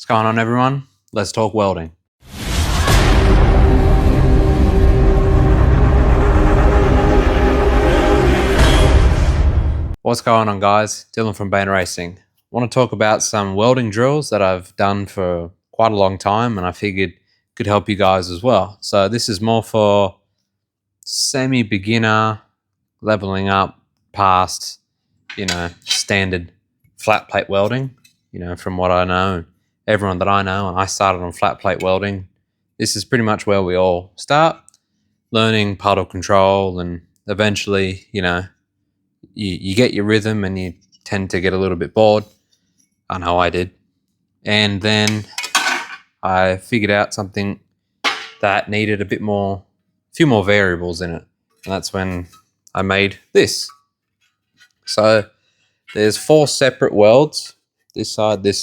What's going on, everyone? Let's talk welding. What's going on, guys? Dylan from Bain Racing. I want to talk about some welding drills that I've done for quite a long time and I figured could help you guys as well. So this is more for semi-beginner, leveling up past, standard flat plate welding. From what I know, everyone that I know, and I started on flat plate welding, this is pretty much where we all start, learning puddle control, and eventually, you get your rhythm and you tend to get a little bit bored. I know I did. And then I figured out something that needed a few more variables in it. And that's when I made this. So there's 4 separate welds, this side, that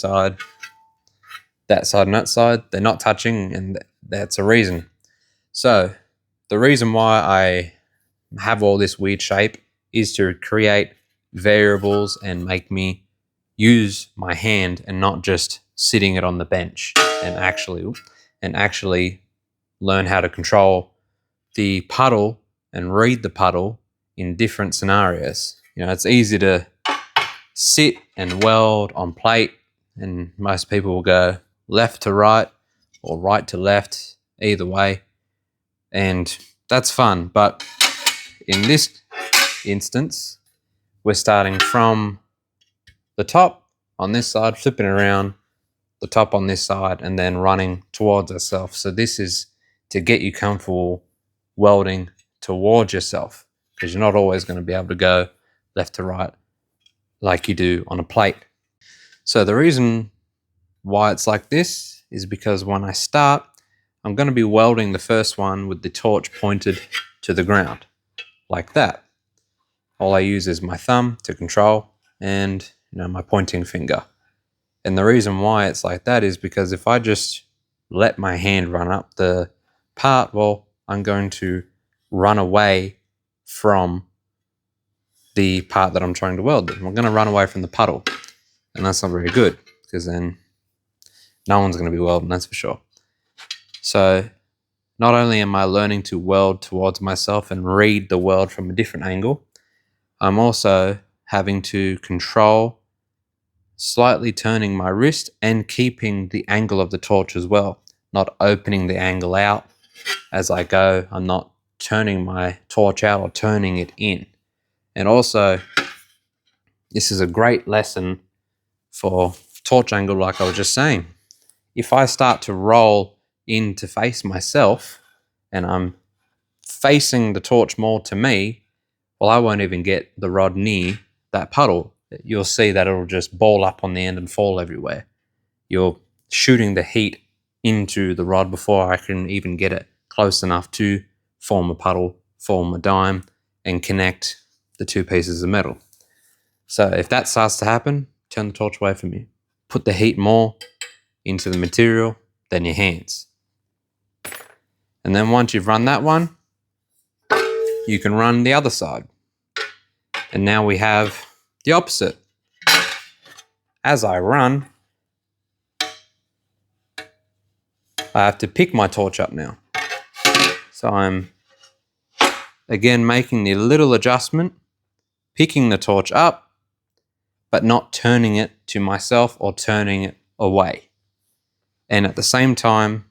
side, and that side. They're not touching, and that's a reason. So the reason why I have all this weird shape is to create variables and make me use my hand and not just sitting it on the bench, and actually learn how to control the puddle and read the puddle in different scenarios. It's easy to sit and weld on plate, and most people will go left to right or right to left, either way, and that's fun. But in this instance, we're starting from the top on this side, flipping around the top on this side, and then running towards ourselves. So this is to get you comfortable welding towards yourself, because you're not always going to be able to go left to right like you do on a plate. So the reason why it's like this is because when I start, I'm going to be welding the first one with the torch pointed to the ground, like that. All I use is my thumb to control and my pointing finger. And the reason why it's like that is because if I just let my hand run up the part, well, I'm going to run away from the part that I'm trying to weld. I'm going to run away from the puddle, and that's not very good, because then no one's going to be welding, that's for sure. So not only am I learning to weld towards myself and read the weld from a different angle, I'm also having to control slightly turning my wrist and keeping the angle of the torch as well, not opening the angle out as I go. I'm not turning my torch out or turning it in. And also, this is a great lesson for torch angle, like I was just saying. If I start to roll in to face myself and I'm facing the torch more to me, well, I won't even get the rod near that puddle. You'll see that it'll just ball up on the end and fall everywhere. You're shooting the heat into the rod before I can even get it close enough to form a puddle, form a dime, and connect the 2 pieces of metal. So if that starts to happen, turn the torch away from you. Put the heat more into the material than your hands. And then once you've run that one, you can run the other side. And now we have the opposite. As I run, I have to pick my torch up now. So I'm again making the little adjustment, picking the torch up, but not turning it to myself or turning it away. And at the same time,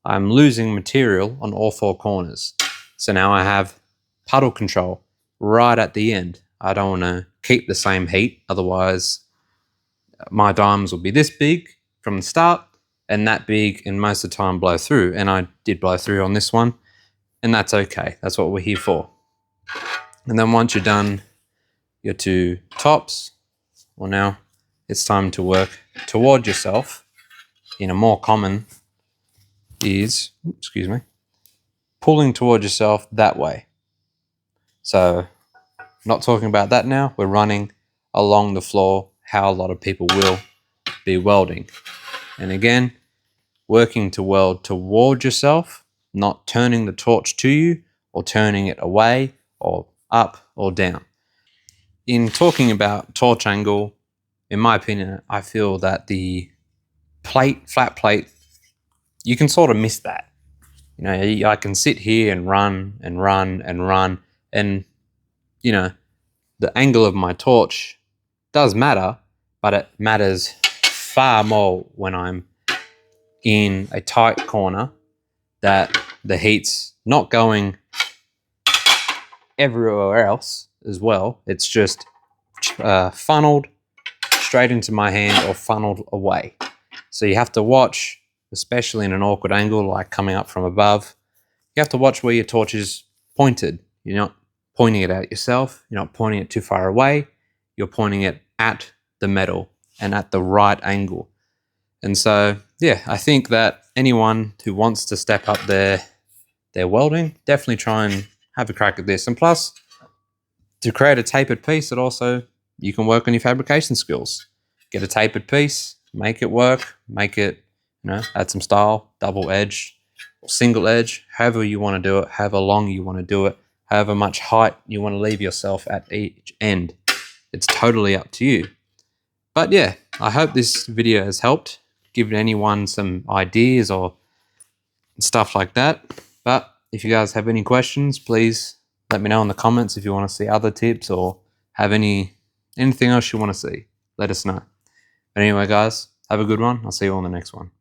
I'm losing material on all 4 corners. So now I have puddle control right at the end. I don't want to keep the same heat, otherwise my dimes will be this big from the start and that big, and most of the time blow through. And I did blow through on this one, and that's okay. That's what we're here for. And then once you're done your 2 tops, well, now it's time to work toward yourself. In a more common is, pulling toward yourself that way. So not talking about that now. We're running along the floor, how a lot of people will be welding. And again, working to weld toward yourself, not turning the torch to you or turning it away or up or down. In talking about torch angle, in my opinion, I feel that the plate, flat plate, you can sort of miss that. You know, I can sit here and run and run and run, and you know, the angle of my torch does matter, but it matters far more when I'm in a tight corner that the heat's not going everywhere else as well. It's just funneled straight into my hand or funneled away. So you have to watch, especially in an awkward angle like coming up from above, you have to watch where your torch is pointed. You're not pointing it at yourself, you're not pointing it too far away, you're pointing it at the metal and at the right angle. And so, yeah, I think that anyone who wants to step up their welding, definitely try and have a crack at this. And plus, to create a tapered piece, it also, you can work on your fabrication skills. Get a tapered piece, make it work, make it, you know, add some style, double edge, or single edge, however you want to do it, however long you want to do it, however much height you want to leave yourself at each end. It's totally up to you. But yeah, I hope this video has helped, given anyone some ideas or stuff like that. But if you guys have any questions, please let me know in the comments. If you want to see other tips or have anything else you want to see, let us know. But anyway, guys, have a good one. I'll see you on the next one.